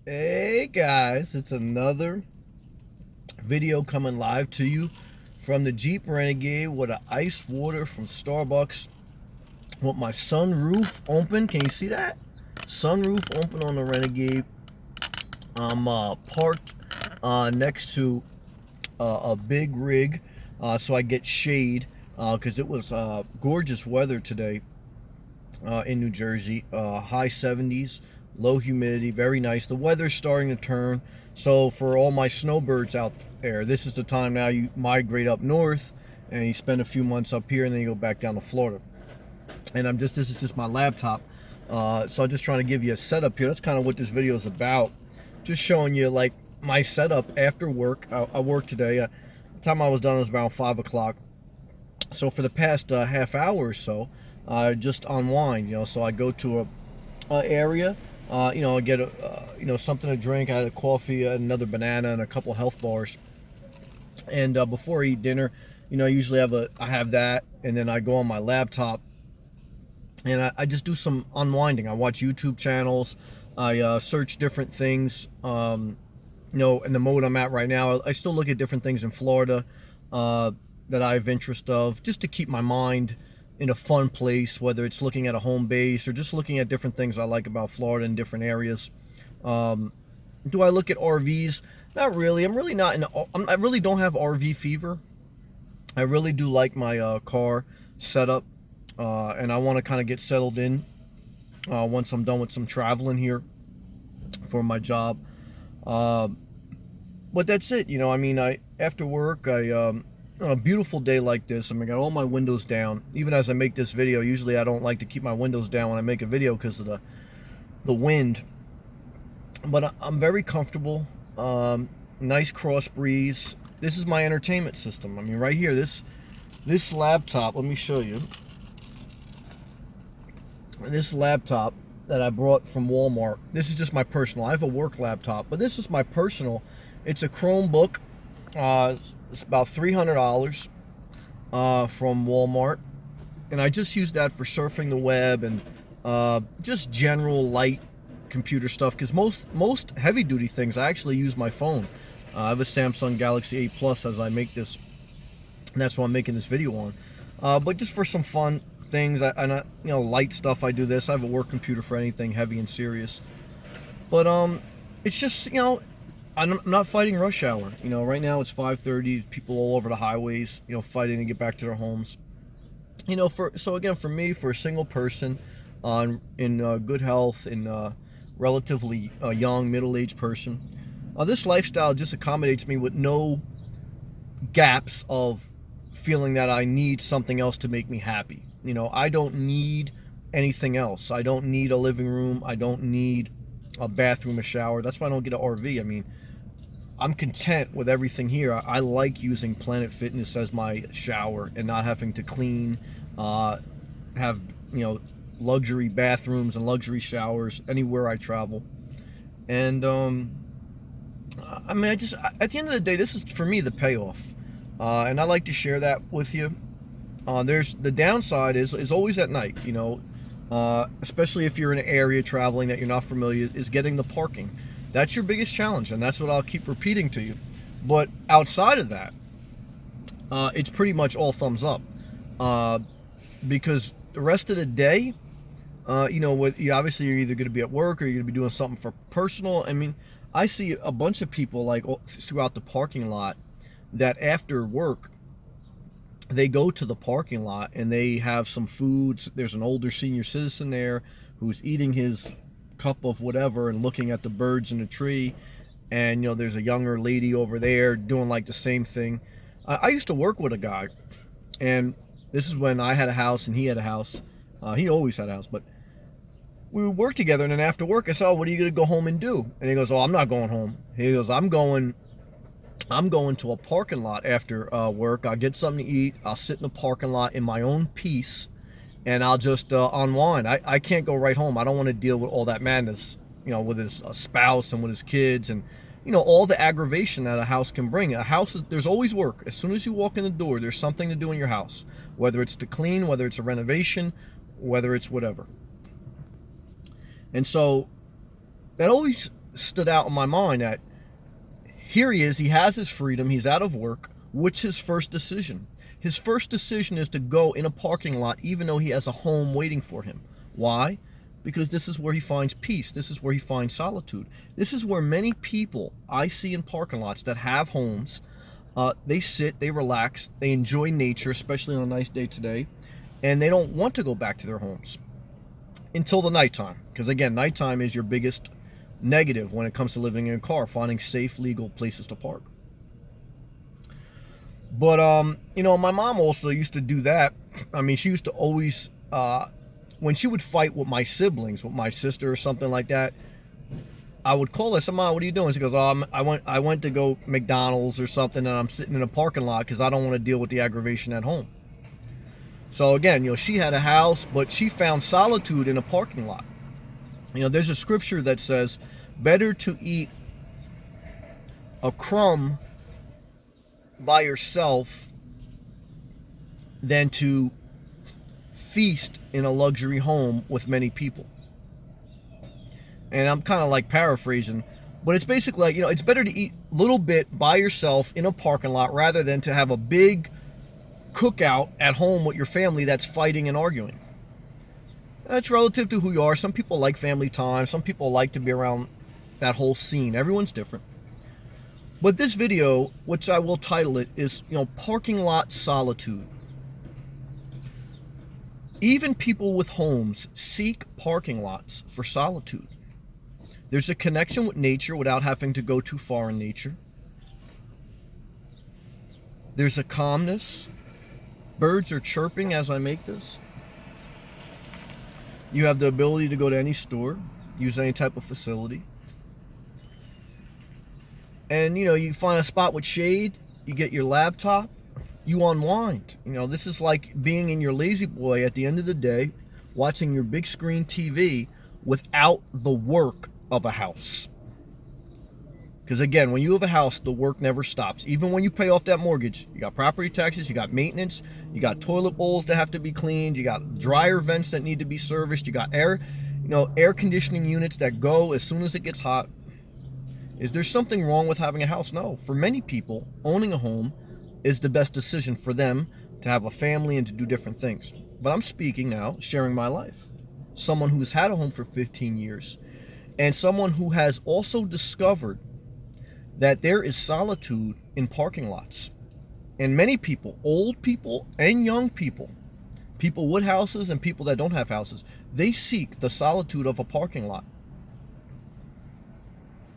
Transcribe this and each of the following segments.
Hey guys, it's another video coming live to you from the Jeep Renegade with an ice water from Starbucks with my sunroof open. Can you see that? Sunroof open on the Renegade. I'm parked next to a big rig so I get shade because it was gorgeous weather today in New Jersey. High 70s, low humidity, very nice. The weather's starting to turn. So for all my snowbirds out there, this is the time now you migrate up north and you spend a few months up here and then you go back down to Florida. And this is just my laptop. So I'm just trying to give you a setup here. That's kind of what this video is about. Just showing you like my setup after work. I worked today. The time I was done was around 5 o'clock. So for the past half hour or so, just unwind, so I go to a area, I get something to drink. I had a coffee, another banana, and a couple health bars. And before I eat dinner, usually I have that, and then I go on my laptop, and I just do some unwinding. I watch YouTube channels. I search different things. In the mode I'm at right now, I still look at different things in Florida that I have interest of, just to keep my mind in a fun place, whether it's looking at a home base or just looking at different things I like about Florida in different areas. Do I look at RVs? Not really. I'm really not I really don't have RV fever. I really do like my car setup, and I want to kind of get settled in once I'm done with some traveling here for my job. Uh, but that's it. I after work, on a beautiful day like this, I got all my windows down. Even as I make this video, usually I don't like to keep my windows down when I make a video because of the wind. But I'm very comfortable. Nice cross breeze. This is my entertainment system. Right here, this laptop. Let me show you. This laptop that I brought from Walmart. This is just my personal. I have a work laptop, but this is my personal. It's a Chromebook. It's about $300 from Walmart, and I just use that for surfing the web and just general light computer stuff. Because most heavy duty things, I actually use my phone. I have a Samsung Galaxy 8 Plus as I make this, and that's what I'm making this video on. But just for some fun things, light stuff, I do this. I have a work computer for anything heavy and serious. But it's just I'm not fighting rush hour. Right now it's 5:30. People all over the highways, fighting to get back to their homes. For me, for a single person, in good health, and relatively young, middle-aged person, this lifestyle just accommodates me with no gaps of feeling that I need something else to make me happy. I don't need anything else. I don't need a living room. I don't need a bathroom, a shower. That's why I don't get an RV. I'm content with everything here. I like using Planet Fitness as my shower and not having to clean, have luxury bathrooms and luxury showers anywhere I travel. And I just at the end of the day, this is for me the payoff, and I like to share that with you. There's the downside is always at night. Especially if you're in an area traveling that you're not familiar, is getting the parking. That's your biggest challenge, and that's what I'll keep repeating to you. But outside of that, it's pretty much all thumbs up, because the rest of the day, obviously you're either going to be at work or you're going to be doing something for personal. I see a bunch of people like throughout the parking lot that after work they go to the parking lot and they have some food. There's an older senior citizen there who's eating his cup of whatever and looking at the birds in the tree, and there's a younger lady over there doing like the same thing. I used to work with a guy, and this is when I had a house and he had a house. He always had a house, but we would work together. And then after work I said, "Oh, what are you gonna go home and do?" And he goes, "Oh, I'm not going home." He goes, I'm going to a parking lot after work. I'll get something to eat. I'll sit in the parking lot in my own peace, and I'll just unwind. I can't go right home. I don't want to deal with all that madness, with his spouse and with his kids, and all the aggravation that a house can bring. There's always work. As soon as you walk in the door, there's something to do in your house, whether it's to clean, whether it's a renovation, whether it's whatever. And so that always stood out in my mind that here he is, he has his freedom, he's out of work. What's his first decision? His first decision is to go in a parking lot even though he has a home waiting for him. Why? Because this is where he finds peace. This is where he finds solitude. This is where many people I see in parking lots that have homes, they sit, they relax, they enjoy nature, especially on a nice day today, and they don't want to go back to their homes until the nighttime. Because again, nighttime is your biggest negative when it comes to living in a car, finding safe, legal places to park. But, you know, my mom also used to do that. I mean, she used to always, when she would fight with my siblings, with my sister or something like that, I would call her, I said, Mom, what are you doing? She goes, I went to go McDonald's or something, and I'm sitting in a parking lot because I don't want to deal with the aggravation at home. So again, you know, she had a house, but she found solitude in a parking lot. You know, there's a scripture that says, better to eat a crumb by yourself than to feast in a luxury home with many people. And I'm kind of like paraphrasing, but it's basically like, you know, it's better to eat a little bit by yourself in a parking lot rather than to have a big cookout at home with your family that's fighting and arguing. That's relative to who you are. Some people like family time. Some people like to be around that whole scene. Everyone's different. But this video, which I will title it, is, you know, parking lot solitude. Even people with homes seek parking lots for solitude. There's a connection with nature without having to go too far in nature. There's a calmness. Birds are chirping as I make this. You have the ability to go to any store, use any type of facility. And, you know, you find a spot with shade, you get your laptop, you unwind. You know, this is like being in your lazy boy at the end of the day, watching your big screen TV without the work of a house. Because again, when you have a house, the work never stops. Even when you pay off that mortgage, you got property taxes, you got maintenance, you got toilet bowls that have to be cleaned, you got dryer vents that need to be serviced, you got air conditioning units that go as soon as it gets hot. Is there something wrong with having a house? No. For many people, owning a home is the best decision for them to have a family and to do different things. But I'm speaking now, sharing my life. Someone who's had a home for 15 years and someone who has also discovered that there is solitude in parking lots. And many people, old people and young people, people with houses and people that don't have houses, they seek the solitude of a parking lot.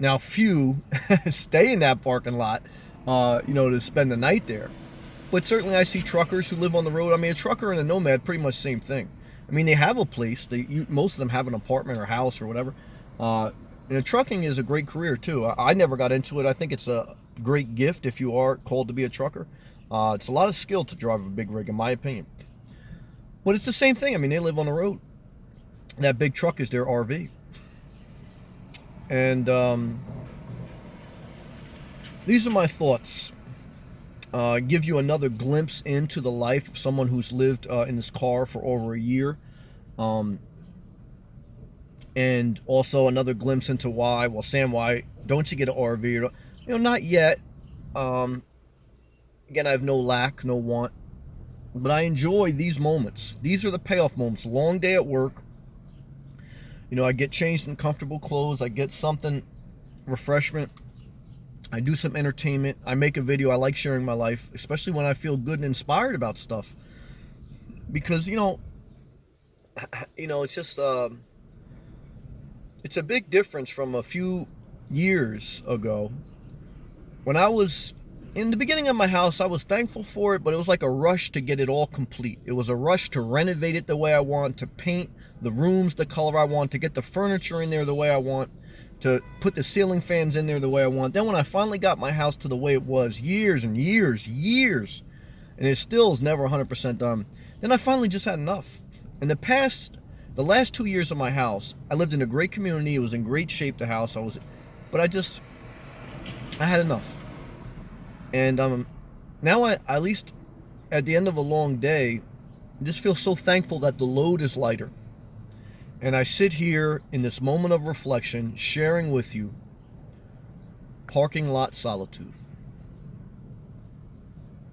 Now, few stay in that parking lot, you know, to spend the night there. But certainly I see truckers who live on the road. I mean, a trucker and a nomad, pretty much same thing. I mean, they have a place. Most of them have an apartment or house or whatever. And trucking is a great career too. I never got into it. I think it's a great gift if you are called to be a trucker. It's a lot of skill to drive a big rig, in my opinion. But it's the same thing. I mean, they live on the road. That big truck is their RV. And these are my thoughts. Give you another glimpse into the life of someone who's lived in this car for over a year. And also another glimpse into why, well, Sam, why don't you get an RV? You know, not yet. Again, I have no lack, no want. But I enjoy these moments. These are the payoff moments. Long day at work. You know, I get changed in comfortable clothes. I get something, refreshment. I do some entertainment. I make a video. I like sharing my life, especially when I feel good and inspired about stuff. Because, you know, it's just, it's a big difference from a few years ago. When I was in the beginning of my house, I was thankful for it, but it was like a rush to get it all complete. It was a rush to renovate it the way I want, to paint the rooms the color I want, to get the furniture in there the way I want, to put the ceiling fans in there the way I want. Then when I finally got my house to the way it was, years and years, and it still is never 100% done, then I finally just had enough. In the last 2 years of my house, I lived in a great community. It was in great shape, the house. But I had enough. And now at least at the end of a long day, I just feel so thankful that the load is lighter. And I sit here in this moment of reflection, sharing with you parking lot solitude.